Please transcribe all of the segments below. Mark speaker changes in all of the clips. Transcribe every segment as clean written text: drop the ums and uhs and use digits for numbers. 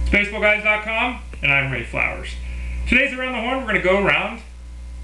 Speaker 1: It's baseballguys.com, and I'm Ray Flowers. Today's Around the Horn. We're going to go around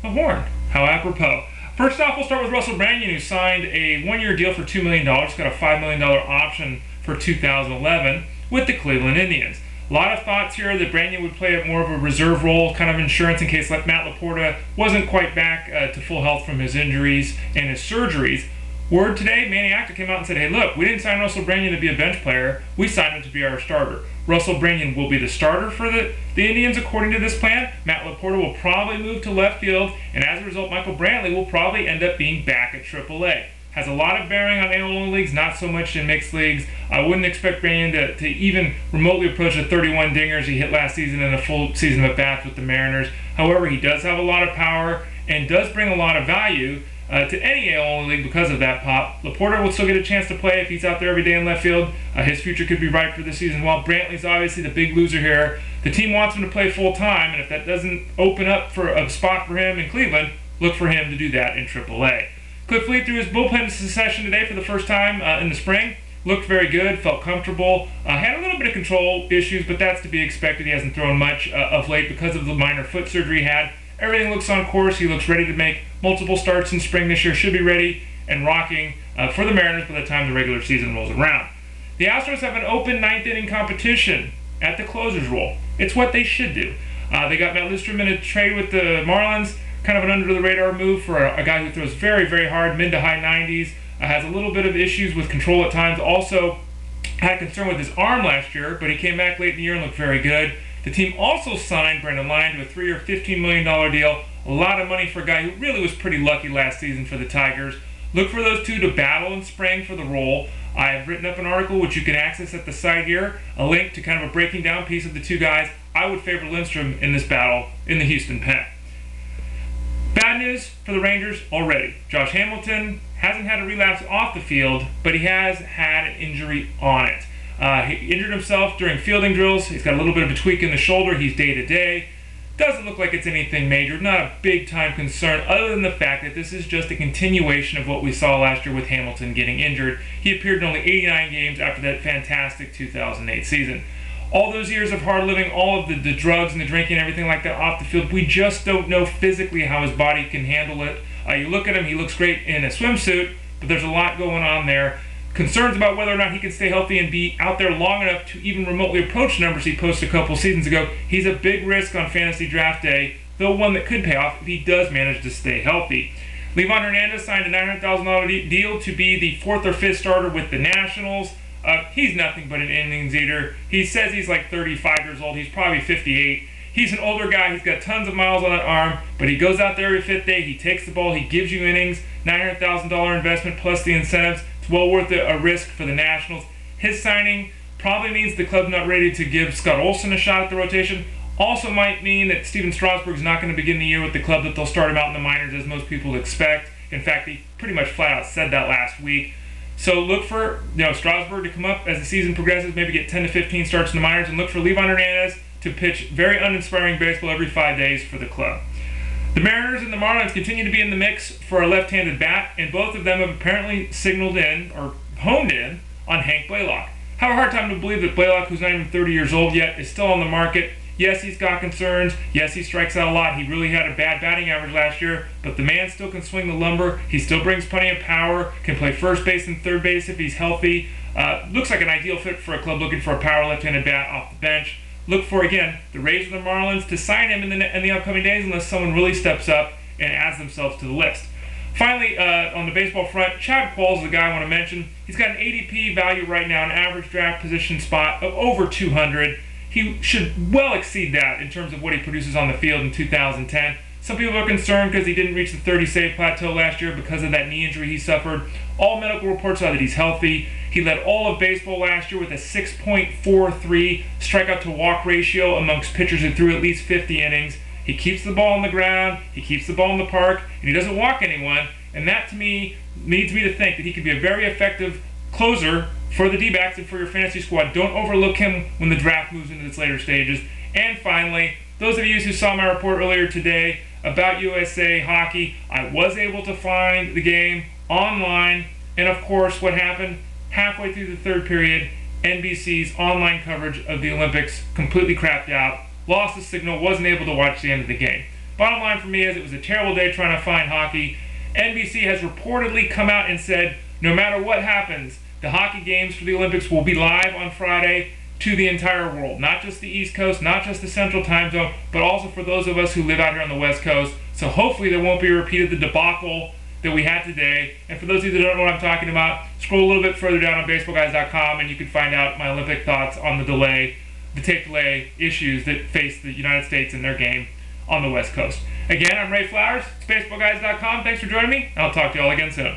Speaker 1: the horn. How apropos. First off, we'll start with Russell Branyan, who signed a one-year deal for $2 million. He's got a $5 million option for 2011 with the Cleveland Indians. A lot of thoughts here that Branyan would play more of a reserve role, kind of insurance in case like Matt Laporta wasn't quite back to full health from his injuries and his surgeries. Word today, Manny Acta came out and said, hey look, we didn't sign Russell Branyan to be a bench player, we signed him to be our starter. Russell Branyan will be the starter for the Indians according to this plan. Matt Laporta will probably move to left field, and as a result, Michael Brantley will probably end up being back at AAA. Has a lot of bearing on AL leagues, not so much in mixed leagues. I wouldn't expect Branyan to even remotely approach the 31 dingers he hit last season in a full season of at-bats with the Mariners. However, he does have a lot of power and does bring a lot of value to any AL league because of that pop. Laporta will still get a chance to play if he's out there every day in left field. His future could be ripe for this season. While Brantley's obviously the big loser here, the team wants him to play full-time, and if that doesn't open up for a spot for him in Cleveland, look for him to do that in AAA. Cliff Lee threw his bullpen session today for the first time in the spring. Looked very good, felt comfortable, had a little bit of control issues, but that's to be expected. He hasn't thrown much of late because of the minor foot surgery he had. Everything looks on course. He looks ready to make multiple starts in spring this year. Should be ready and rocking for the Mariners by the time the regular season rolls around. The Astros have an open ninth inning competition at the closer's role. It's what they should do. They got Matt Listrom in a trade with the Marlins, kind of an under-the-radar move for a guy who throws very, very hard, mid to high 90s, has a little bit of issues with control at times. Also had concern with his arm last year, but he came back late in the year and looked very good. The team also signed Brendan Lyon to a 3-year, $15 million deal. A lot of money for a guy who really was pretty lucky last season for the Tigers. Look for those two to battle in spring for the role. I have written up an article which you can access at the site here, a link to kind of a breaking down piece of the two guys. I would favor Lindstrom in this battle in the Houston pen. Bad news for the Rangers already. Josh Hamilton hasn't had a relapse off the field, but he has had an injury on it. He injured himself during fielding drills. He's got a little bit of a tweak in the shoulder. He's day-to-day. Doesn't look like it's anything major. Not a big-time concern, other than the fact that this is just a continuation of what we saw last year with Hamilton getting injured. He appeared in only 89 games after that fantastic 2008 season. All those years of hard living, all of the drugs and the drinking and everything like that off the field, we just don't know physically how his body can handle it. You look at him, he looks great in a swimsuit, but there's a lot going on there. Concerns about whether or not he can stay healthy and be out there long enough to even remotely approach numbers he posted a couple seasons ago. He's a big risk on fantasy draft day, though one that could pay off if he does manage to stay healthy. Livan Hernandez signed a $900,000 deal to be the 4th or 5th starter with the Nationals. He's nothing but an innings eater. He says he's like 35 years old. He's probably 58. He's an older guy. He's got tons of miles on that arm, but he goes out there every 5th day. He takes the ball. He gives you innings. $900,000 investment plus the incentives. It's well worth a risk for the Nationals. His signing probably means the club's not ready to give Scott Olson a shot at the rotation. Also might mean that Steven Strasburg's not going to begin the year with the club, that they'll start him out in the minors as most people expect. In fact, he pretty much flat out said that last week. So look for Strasburg to come up as the season progresses, maybe get 10 to 15 starts in the minors, and look for Livan Hernandez to pitch very uninspiring baseball every 5 days for the club. The Mariners and the Marlins continue to be in the mix for a left-handed bat, and both of them have apparently signaled in, or honed in, on Hank Blalock. Have a hard time to believe that Blalock, who's not even 30 years old yet, is still on the market. Yes, he's got concerns. Yes, he strikes out a lot. He really had a bad batting average last year, but the man still can swing the lumber. He still brings plenty of power, can play first base and third base if he's healthy. Looks like an ideal fit for a club looking for a power left-handed bat off the bench. Look for, again, the Rays or the Marlins to sign him in the upcoming days unless someone really steps up and adds themselves to the list. Finally, on the baseball front, Chad Qualls is the guy I want to mention. He's got an ADP value right now, an average draft position spot of over 200. He should well exceed that in terms of what he produces on the field in 2010. Some people are concerned because he didn't reach the 30-save plateau last year because of that knee injury he suffered. All medical reports are that he's healthy. He led all of baseball last year with a 6.43 strikeout-to-walk ratio amongst pitchers who threw at least 50 innings. He keeps the ball on the ground, he keeps the ball in the park, and he doesn't walk anyone. And that, to me, leads me to think that he could be a very effective closer for the D-backs and for your fantasy squad. Don't overlook him when the draft moves into its later stages. And finally, those of you who saw my report earlier today about USA Hockey, I was able to find the game online, and of course what happened halfway through the third period, NBC's online coverage of the Olympics completely crapped out, lost the signal, wasn't able to watch the end of the game. Bottom line for me is it was a terrible day trying to find hockey. NBC has reportedly come out and said no matter what happens, the hockey games for the Olympics will be live on Friday to the entire world. Not just the East Coast, not just the Central Time Zone, but also for those of us who live out here on the West Coast. So hopefully there won't be a repeat of the debacle that we had today. And for those of you that don't know what I'm talking about, scroll a little bit further down on baseballguys.com and you can find out my Olympic thoughts on the tape delay issues that face the United States in their game on the West Coast. Again, I'm Ray Flowers. It's baseballguys.com. Thanks for joining me. I'll talk to you all again soon.